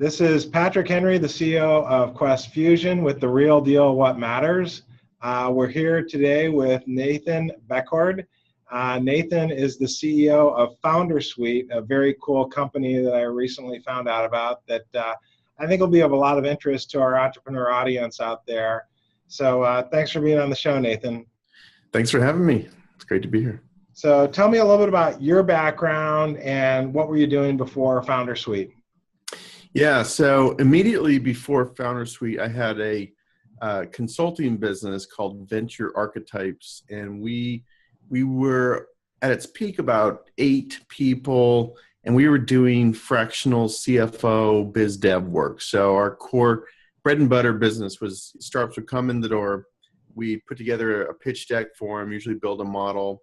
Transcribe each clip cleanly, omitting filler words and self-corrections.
This is Patrick Henry, the CEO of QuestFusion with The Real Deal What Matters. We're here today with Nathan Beckord. Nathan is the CEO of Foundersuite, a very cool company that I recently found out about that I think will be of a lot of interest to our entrepreneur audience out there. So thanks for being on the show, Nathan. Thanks for having me. It's great to be here. So tell me a little bit about your background and what were you doing before Foundersuite? Yeah, so immediately before Foundersuite, I had a consulting business called Venture Archetypes, and we were at its peak about 8 people, and we were doing fractional CFO biz dev work. So our core bread and butter business was startups would come in the door, we'd put together a pitch deck for them, usually build a model,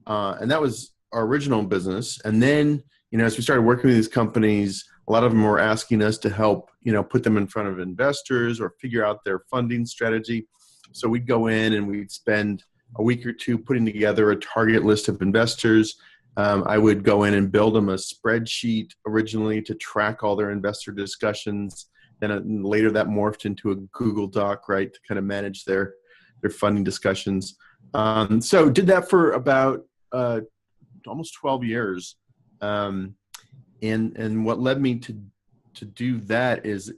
and that was our original business. And then, as we started working with these companies, a lot of them were asking us to help, put them in front of investors or figure out their funding strategy. So we'd go in and we'd spend a week or two putting together a target list of investors. I would go in and build them a spreadsheet originally to track all their investor discussions. Then later that morphed into a Google Doc, right, to kind of manage their funding discussions. So did that for about almost 12 years. And what led me to do that is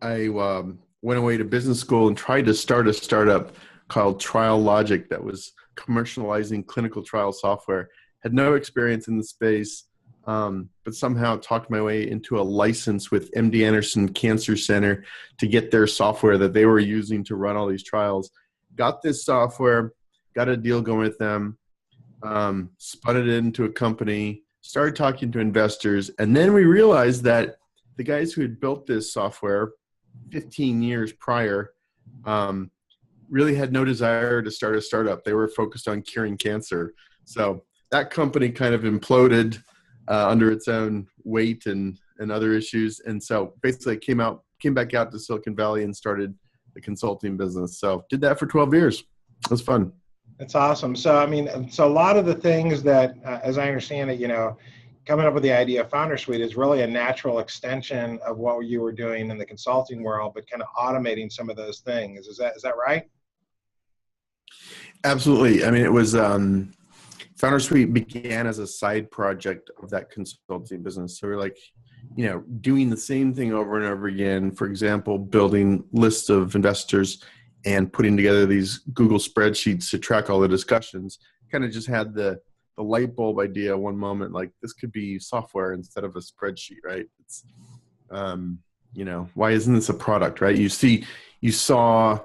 I went away to business school and tried to start a startup called Trial Logic that was commercializing clinical trial software. Had no experience in the space, but somehow talked my way into a license with MD Anderson Cancer Center to get their software that they were using to run all these trials. Got this software, got a deal going with them, spun it into a company, started talking to investors, and then we realized that the guys who had built this software 15 years prior really had no desire to start a startup. They were focused on curing cancer. So that company kind of imploded under its own weight and other issues. And so basically came back out to Silicon Valley and started the consulting business. So did that for 12 years. It was fun. That's awesome. So, a lot of the things that, as I understand it, coming up with the idea of Foundersuite is really a natural extension of what you were doing in the consulting world, but kind of automating some of those things. Is that right? Absolutely. It was, Foundersuite began as a side project of that consulting business. So we're like, doing the same thing over and over again. For example, building lists of investors and putting together these Google spreadsheets to track all the discussions. Kind of just had the light bulb idea one moment, like this could be software instead of a spreadsheet, right? It's, why isn't this a product, right? You saw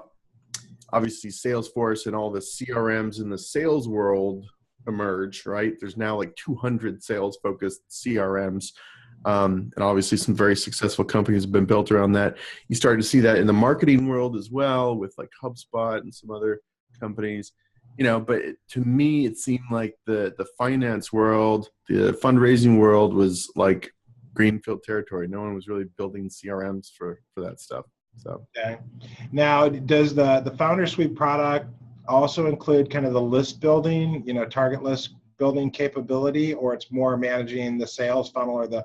obviously Salesforce and all the CRMs in the sales world emerge, right? There's now like 200 sales focused CRMs. And obviously some very successful companies have been built around that. You start to see that in the marketing world as well with like HubSpot and some other companies, but to me, it seemed like the finance world, the fundraising world was like greenfield territory. No one was really building CRMs for that stuff. So, okay. Now, does the Foundersuite product also include kind of the list building, target list building capability, or it's more managing the sales funnel or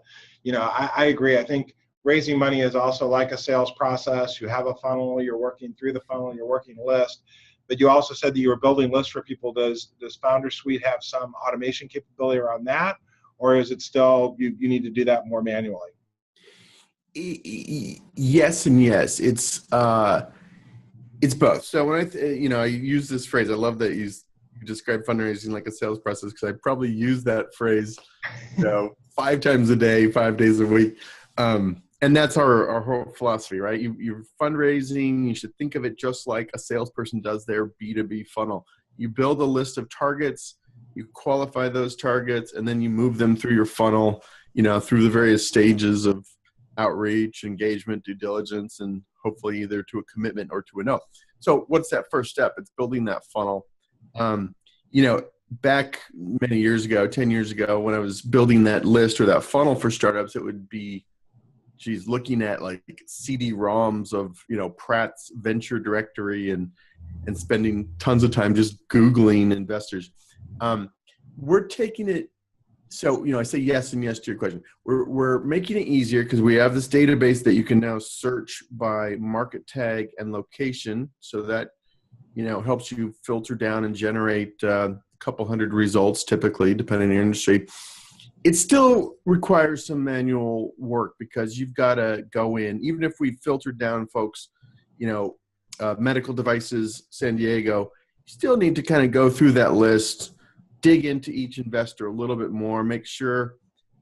I agree. I think raising money is also like a sales process. You have a funnel, you're working through the funnel, you're working a list, but you also said that you were building lists for people. Does Foundersuite have some automation capability around that, or is it still, you need to do that more manually? Yes and yes. It's both. So when I use this phrase, I love that you describe fundraising like a sales process, because I probably use that phrase, 5 times a day, 5 days a week. And that's our whole philosophy, right? You're fundraising. You should think of it just like a salesperson does their B2B funnel. You build a list of targets, you qualify those targets, and then you move them through your funnel, through the various stages of outreach, engagement, due diligence, and hopefully either to a commitment or to a no. So what's that first step? It's building that funnel. Back many years ago, 10 years ago, when I was building that list or that funnel for startups, it would be, looking at like CD-ROMs of, Pratt's venture directory and spending tons of time just Googling investors. We're taking it So, I say yes and yes to your question. We're making it easier because we have this database that you can now search by market tag and location. So that, helps you filter down and generate a couple hundred results typically, depending on your industry. It still requires some manual work because you've got to go in, even if we filtered down folks, medical devices, San Diego, you still need to kind of go through that list, dig into each investor a little bit more, make sure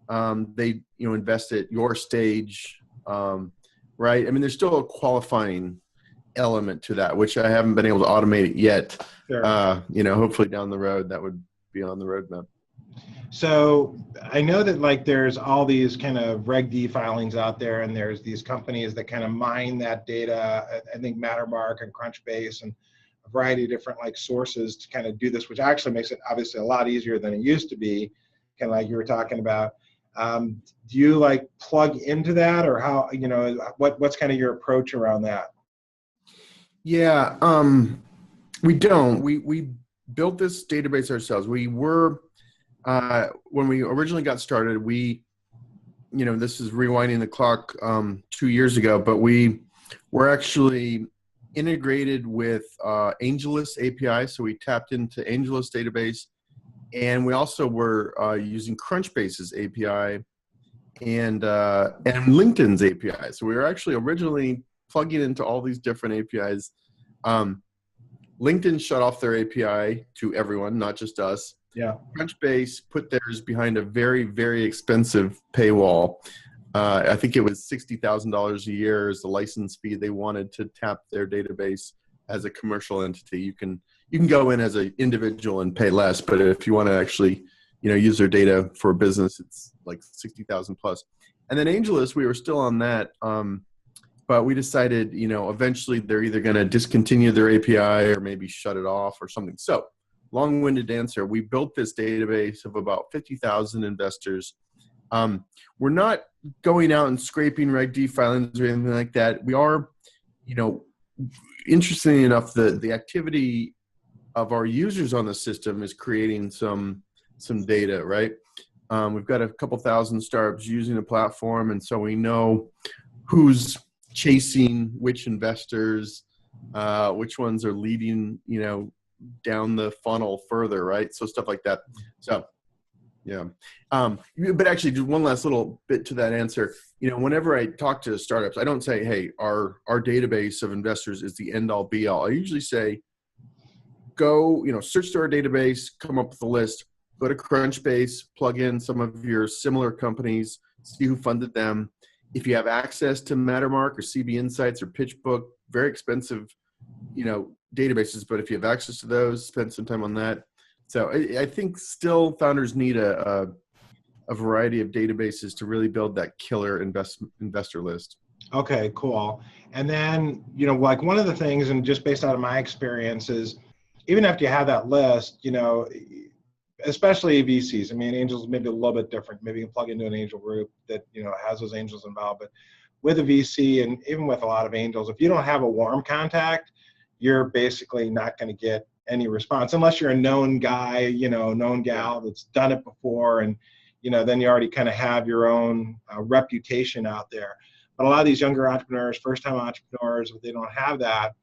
they invest at your stage, right? I mean, there's still a qualifying element to that, which I haven't been able to automate it yet. Sure. Hopefully down the road that would be on the roadmap. So I know that there's all these kind of Reg D filings out there, and there's these companies that kind of mine that data. I think Mattermark and Crunchbase and a variety of different sources to kind of do this, which actually makes it obviously a lot easier than it used to be, kind of like you were talking about. Do you plug into that, or how, what's kind of your approach around that? Yeah, we don't. We built this database ourselves. We were, when we originally got started, this is rewinding the clock 2 years ago, but we were actually integrated with AngelList API. So we tapped into AngelList database, and we also were using Crunchbase's API and LinkedIn's API. So we were actually originally plugging into all these different APIs. LinkedIn shut off their API to everyone, not just us. Yeah. Crunchbase put theirs behind a very, very expensive paywall. I think it was $60,000 a year is the license fee they wanted to tap their database as a commercial entity. You can go in as an individual and pay less, but if you want to actually, use their data for a business, it's like 60,000 plus. And then AngelList, we were still on that, but we decided, eventually they're either going to discontinue their API or maybe shut it off or something. So, long-winded answer, we built this database of about 50,000 investors. We're not going out and scraping Reg D filings or anything like that. We are, interestingly enough, the activity of our users on the system is creating some data, right? We've got a couple thousand startups using the platform, and so we know who's chasing which investors, which ones are leading, down the funnel further, right? So stuff like that. So, yeah. But actually, just one last little bit to that answer. Whenever I talk to startups, I don't say, "Hey, our database of investors is the end all be all." I usually say, "Go, search through our database, come up with a list. Go to Crunchbase, plug in some of your similar companies, see who funded them. If you have access to Mattermark or CB Insights or PitchBook, very expensive, databases, but if you have access to those, spend some time on that." So I think still founders need a variety of databases to really build that killer investor list. Okay, cool. And then, one of the things, and just based out of my experience, is even after you have that list, especially VCs. I mean, angels maybe a little bit different. Maybe you can plug into an angel group that, has those angels involved. But with a VC, and even with a lot of angels, if you don't have a warm contact, you're basically not going to get any response unless you're a known guy, known gal that's done it before. And, then you already kind of have your own reputation out there. But a lot of these younger entrepreneurs, first-time entrepreneurs, if they don't have that,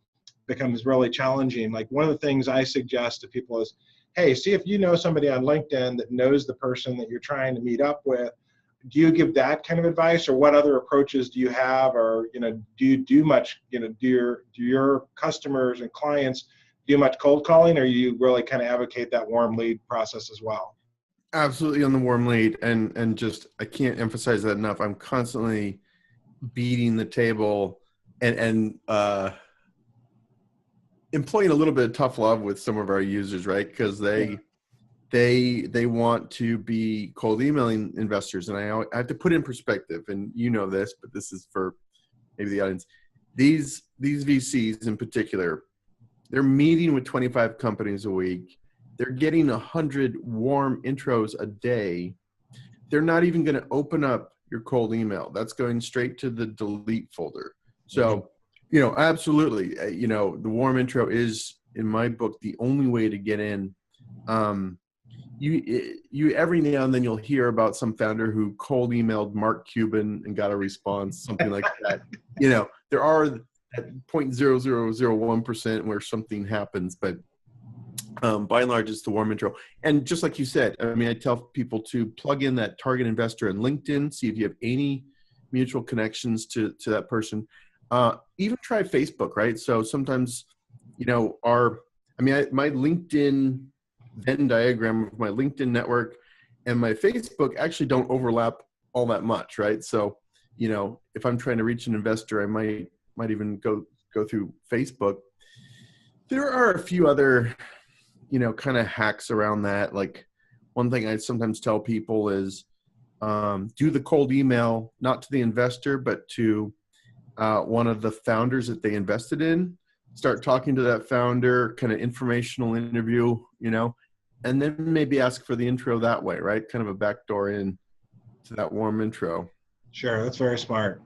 becomes really challenging. Like, one of the things I suggest to people is, hey, see if you know somebody on LinkedIn that knows the person that you're trying to meet up with. Do you give that kind of advice, or what other approaches do you have? Or, do you do much, do your customers and clients do much cold calling, or you really kind of advocate that warm lead process as well? Absolutely on the warm lead. And just, I can't emphasize that enough. I'm constantly beating the table and employing a little bit of tough love with some of our users, right? Because they want to be cold emailing investors. And I have to put in perspective, and this, but this is for maybe the audience. These VCs in particular, they're meeting with 25 companies a week. They're getting 100 warm intros a day. They're not even going to open up your cold email. That's going straight to the delete folder. So, absolutely, the warm intro is, in my book, the only way to get in. you every now and then you'll hear about some founder who cold emailed Mark Cuban and got a response, something like that. There are at 0.0001% where something happens, but by and large, it's the warm intro. And just like you said, I mean, I tell people to plug in that target investor in LinkedIn, see if you have any mutual connections to that person. Even try Facebook, right? So sometimes, my LinkedIn Venn diagram of my LinkedIn network and my Facebook actually don't overlap all that much, right? So, if I'm trying to reach an investor, I might even go through Facebook. There are a few other, kind of hacks around that. Like one thing I sometimes tell people is do the cold email, not to the investor, but to one of the founders that they invested in. Start talking to that founder, kind of informational interview, and then maybe ask for the intro that way, right? Kind of a backdoor in to that warm intro. Sure, that's very smart.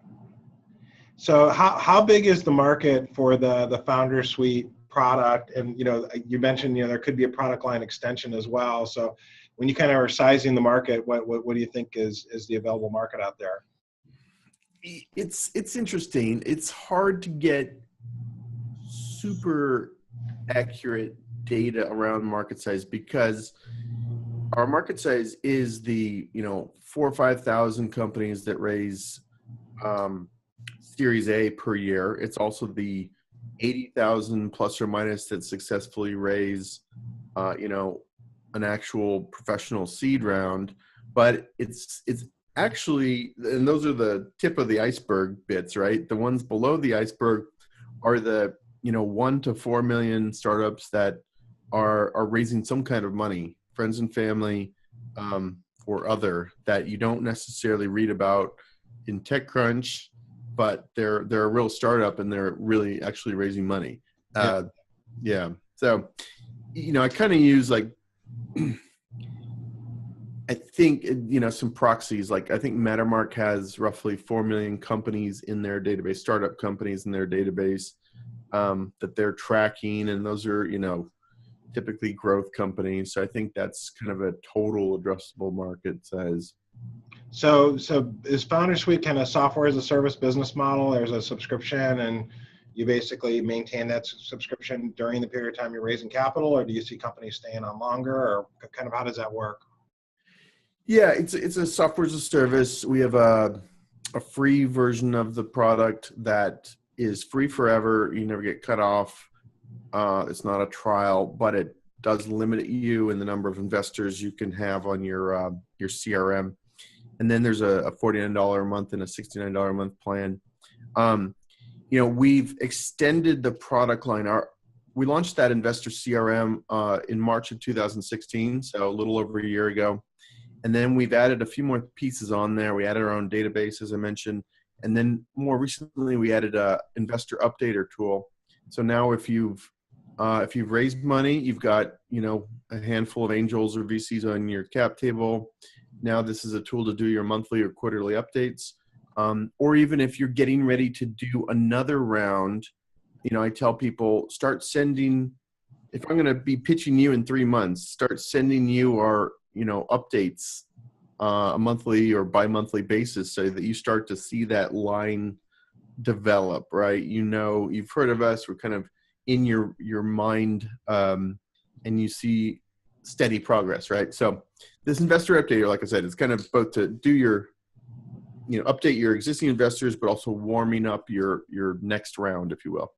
So how big is the market for the Foundersuite product? And you mentioned there could be a product line extension as well. So when you kind of are sizing the market, what do you think is the available market out there? It's interesting. It's hard to get super accurate data around market size because our market size is the 4,000 or 5,000 companies that raise Series A per year. It's also the 80,000 plus or minus that successfully raise an actual professional seed round. But it's actually, and those are the tip of the iceberg bits, right? The ones below the iceberg are the 1 to 4 million startups that are raising some kind of money, friends and family, or other, that you don't necessarily read about in TechCrunch, but they're a real startup and they're really actually raising money. Yeah. So, I kind of use I think, some proxies. Like I think Metamark has roughly 4 million companies in their database, startup companies in their database that they're tracking. And those are, typically growth companies. So I think that's kind of a total addressable market size. So is Foundersuite kind of software as a service business model? There's a subscription and you basically maintain that subscription during the period of time you're raising capital, or do you see companies staying on longer, or kind of how does that work? Yeah, it's a software as a service. We have a free version of the product that is free forever. You never get cut off. It's not a trial, but it does limit you in the number of investors you can have on your CRM. And then there's a $49 a month and a $69 a month plan. We've extended the product line. We launched that investor CRM in March of 2016, so a little over a year ago. And then we've added a few more pieces on there. We added our own database, as I mentioned. And then more recently, we added a investor updater tool. So now if you've raised money, you've got, a handful of angels or VCs on your cap table. Now this is a tool to do your monthly or quarterly updates. Or even if you're getting ready to do another round, I tell people, start sending, if I'm going to be pitching you in 3 months, start sending you our, updates a monthly or bi-monthly basis so that you start to see that line develop, right? You've heard of us, we're kind of in your mind, and you see steady progress, right? So this investor updater, like I said, it's kind of both to do your, update your existing investors, but also warming up your next round, if you will.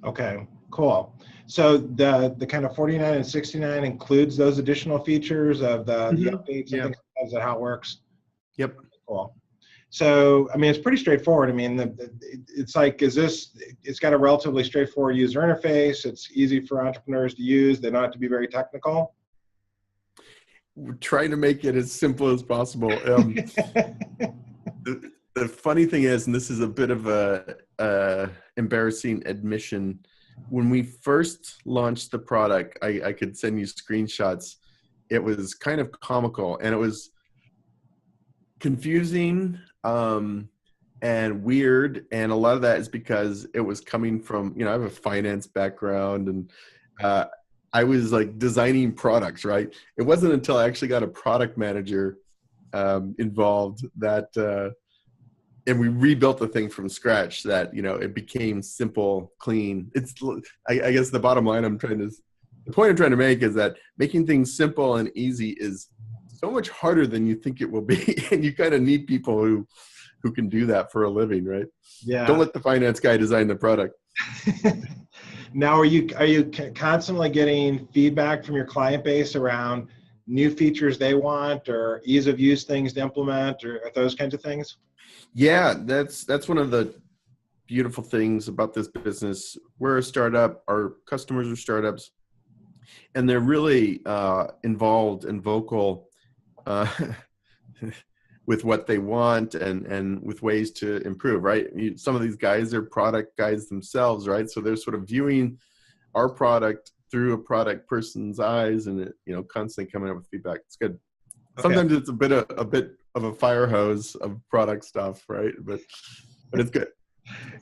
Okay, cool. So the kind of 49 and 69 includes those additional features of the updates and things. Is that how it works? Yep. Cool. So, it's pretty straightforward. It's like, it's got a relatively straightforward user interface. It's easy for entrepreneurs to use. They don't have to be very technical. We're trying to make it as simple as possible. The funny thing is, and this is a bit of a embarrassing admission, when we first launched the product, I could send you screenshots. It was kind of comical and it was confusing and weird. And a lot of that is because it was coming from, I have a finance background and I was like designing products, right? It wasn't until I actually got a product manager involved that, and we rebuilt the thing from scratch that, it became simple, clean. I guess the bottom line the point I'm trying to make is that making things simple and easy is so much harder than you think it will be. And you kind of need people who can do that for a living, right? Yeah. Don't let the finance guy design the product. Now, are you constantly getting feedback from your client base around new features they want or ease of use things to implement or those kinds of things? Yeah, that's one of the beautiful things about this business. We're a startup. Our customers are startups, and they're really involved and vocal with what they want and with ways to improve, right? Some of these guys are product guys themselves, right? So they're sort of viewing our product through a product person's eyes and, constantly coming up with feedback. It's good. Okay. Sometimes it's a bit of a fire hose of product stuff, right? But it's good.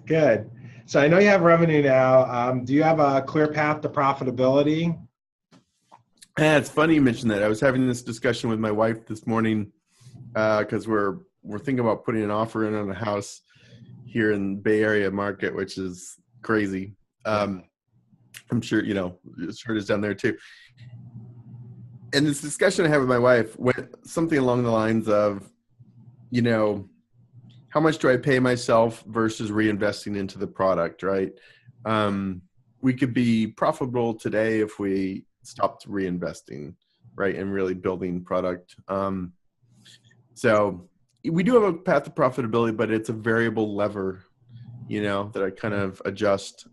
Good. So I know you have revenue now. Do you have a clear path to profitability? Yeah, it's funny you mentioned that. I was having this discussion with my wife this morning because we're thinking about putting an offer in on a house here in the Bay Area market, which is crazy. I'm sure, it's heard it's down there too. And this discussion I had with my wife went something along the lines of, how much do I pay myself versus reinvesting into the product, right? We could be profitable today if we stopped reinvesting, right, and really building product. So we do have a path to profitability, but it's a variable lever, that I kind of adjust.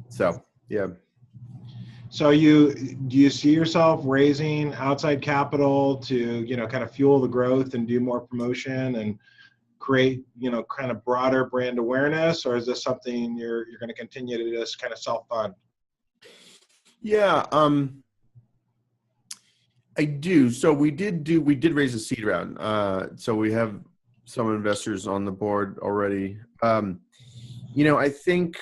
So, yeah. So do you see yourself raising outside capital to, kind of fuel the growth and do more promotion and create, kind of broader brand awareness? Or is this something you're going to continue to just kind of self-fund? Yeah, I do. So we did raise a seed round. So we have some investors on the board already. I think,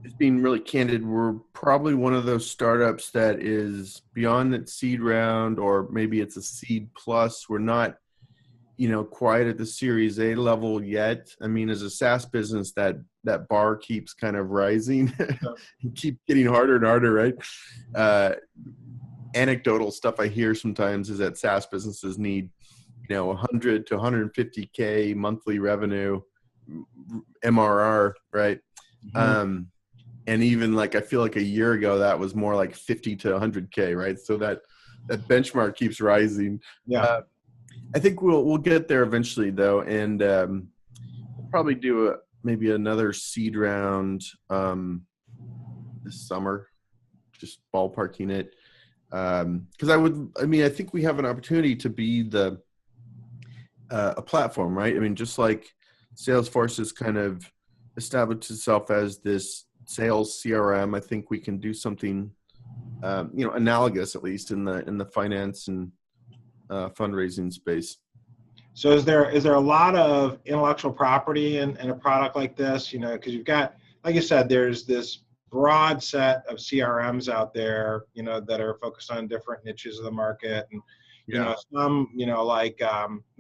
just being really candid, we're probably one of those startups that is beyond that seed round, or maybe it's a seed plus. We're not, quite at the Series A level yet. I mean, as a SaaS business, that bar keeps kind of rising, and keep getting harder and harder, right? Anecdotal stuff I hear sometimes is that SaaS businesses need, 100 to 150K monthly revenue, MRR, right? Mm-hmm. And even I feel like a year ago, that was more like 50 to 100K, right? So that benchmark keeps rising. Yeah. I think we'll get there eventually, though, and we'll probably do maybe another seed round this summer, just ballparking it. Because I think we have an opportunity to be a platform, right? I mean, just like Salesforce has kind of established itself as this sales CRM, I think we can do something, analogous, at least in the finance and fundraising space. So is there a lot of intellectual property in a product like this? Because you've got, like you said, there's this broad set of CRMs out there, that are focused on different niches of the market, and some, like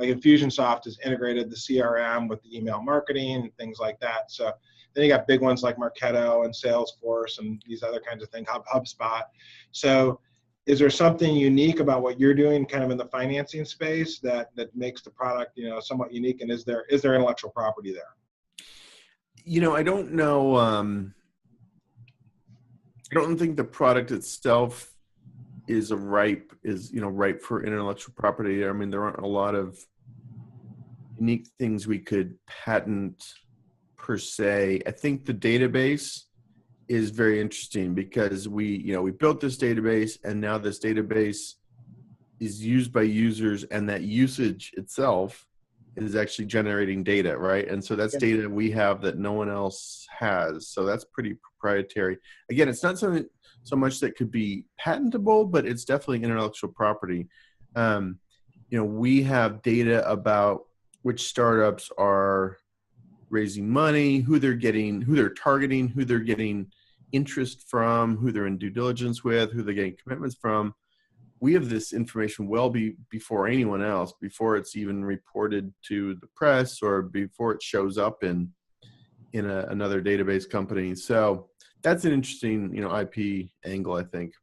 Infusionsoft has integrated the CRM with the email marketing and things like that. So then you got big ones like Marketo and Salesforce and these other kinds of things, HubSpot. So is there something unique about what you're doing kind of in the financing space that makes the product, somewhat unique? And is there intellectual property there? I don't know. I don't think the product itself is ripe for intellectual property. I mean, there aren't a lot of unique things we could patent per se. I think the database is very interesting because we built this database, and now this database is used by users, and that usage itself is actually generating data, right? And so that's data we have that no one else has. So that's pretty proprietary. Again, it's not something so much that could be patentable, but it's definitely intellectual property. We have data about which startups are raising money, who they're targeting, who they're getting interest from, who they're in due diligence with, who they're getting commitments from. We have this information before anyone else, before it's even reported to the press or before it shows up in another database company. So that's an interesting, IP angle, I think.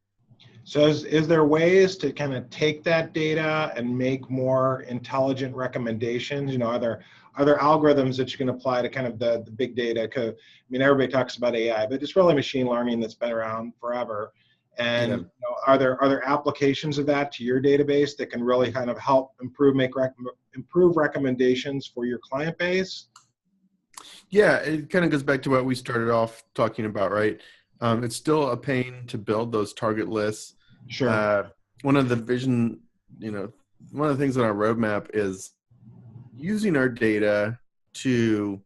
So is there ways to kind of take that data and make more intelligent recommendations? Are there algorithms that you can apply to kind of the big data? 'Cause, everybody talks about AI, but it's really machine learning that's been around forever. And Yeah. are there applications of that to your database that can really kind of help improve recommendations for your client base? Yeah, it kind of goes back to what we started off talking about, right? It's still a pain to build those target lists. Sure. One of the one of the things on our roadmap is using our data to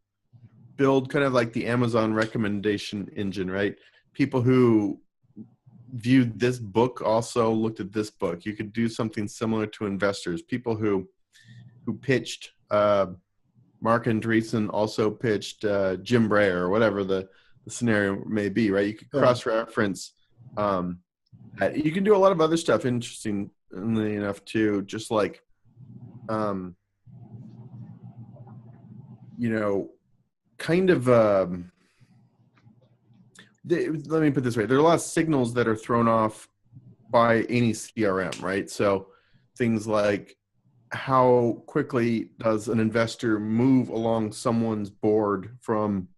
build kind of like the Amazon recommendation engine, right? People who viewed this book also looked at this book. You could do something similar to investors. People who pitched Mark Andreessen also pitched Jim Bray or whatever the scenario may be, right? You could cross-reference that. You can do a lot of other stuff, interestingly enough, too, just like, kind of, let me put it this way. There are a lot of signals that are thrown off by any CRM, right? So things like, how quickly does an investor move along someone's board from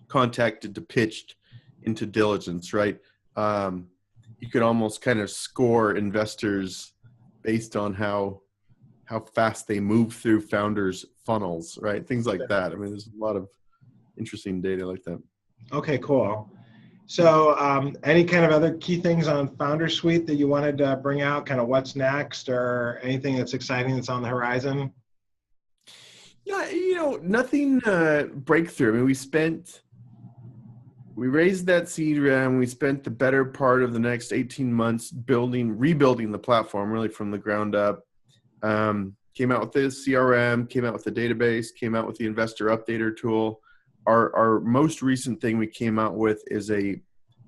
contacted to pitched into diligence, right? You could almost kind of score investors based on how fast they move through founders' funnels, right? Things like that. There's a lot of interesting data like that. Okay, cool. So any kind of other key things on Foundersuite that you wanted to bring out, kind of what's next or anything that's exciting that's on the horizon? Yeah, nothing breakthrough. We raised that seed round. We spent the better part of the next 18 months rebuilding the platform really from the ground up. Came out with the CRM, came out with the database, came out with the investor updater tool. Our most recent thing we came out with is a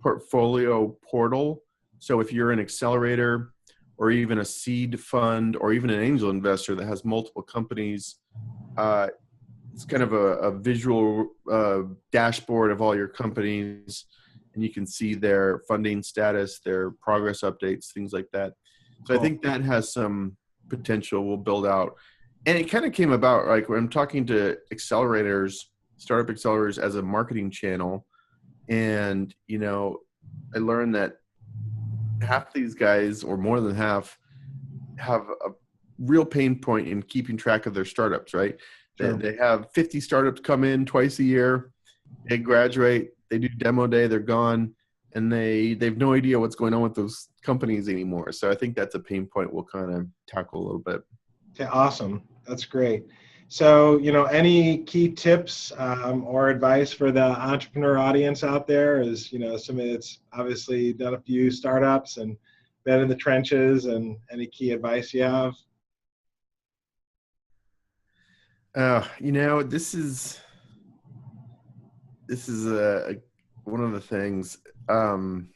portfolio portal. So if you're an accelerator or even a seed fund or even an angel investor that has multiple companies, it's kind of a visual dashboard of all your companies, and you can see their funding status, their progress updates, things like that. So cool. I think that has some potential we'll build out. And it kind of came about, like, when I'm talking to startup accelerators as a marketing channel, and I learned that half these guys, or more than half, have a real pain point in keeping track of their startups, right? Sure. They have 50 startups come in twice a year, they graduate, they do demo day, they're gone, and they've no idea what's going on with those companies anymore. So I think that's a pain point we'll kind of tackle a little bit. Okay, awesome. That's great. So, any key tips or advice for the entrepreneur audience out there is, somebody that's obviously done a few startups and been in the trenches, and any key advice you have? This is one of the things, kind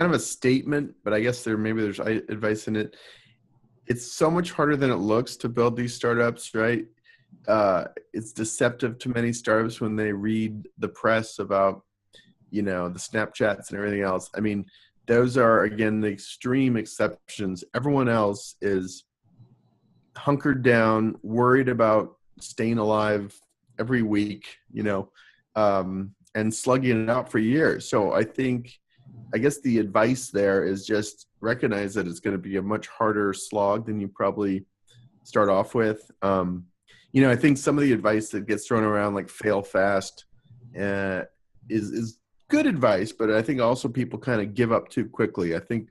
of a statement, but I guess there's advice in it. It's so much harder than it looks to build these startups, right? It's deceptive to many startups when they read the press about, the Snapchats and everything else. Those are, again, the extreme exceptions. Everyone else is hunkered down, worried about staying alive every week, and slugging it out for years. So I guess the advice there is just recognize that it's going to be a much harder slog than you probably start off with. I think some of the advice that gets thrown around, like fail fast, is good advice, but I think also people kind of give up too quickly. I think,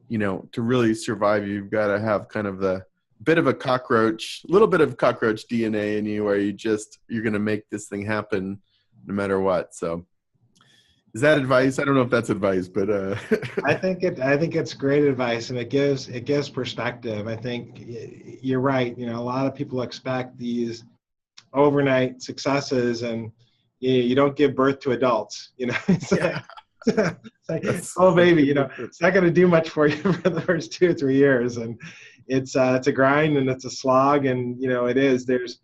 to really survive, you've got to have kind of the little bit of cockroach DNA in you, where you're going to make this thing happen no matter what. So is that advice? I don't know if that's advice, but I think it's great advice, and it gives perspective. I think you're right. A lot of people expect these overnight successes, and you don't give birth to adults. Yeah. It's like, That's oh baby, a good it's not going to do much for you for the first 2 or 3 years, and it's a grind and it's a slog, and it is. There's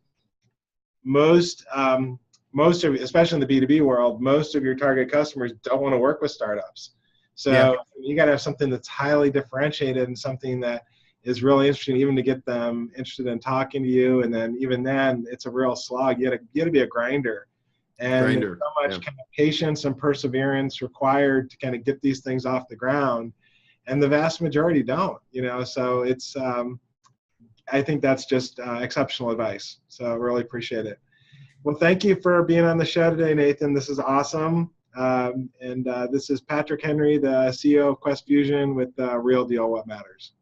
most of, especially in the B2B world, most of your target customers don't want to work with startups. Yeah, So you got to have something that's highly differentiated and something that is really interesting, even to get them interested in talking to you. And then even then, it's a real slog. You got to be a grinder. And there's grinder. so much Yeah. kind of patience and perseverance required to kind of get these things off the ground. And the vast majority don't, so it's, I think that's just exceptional advice. So I really appreciate it. Well, thank you for being on the show today, Nathan. This is awesome. And this is Patrick Henry, the CEO of QuestFusion with Real Deal What Matters.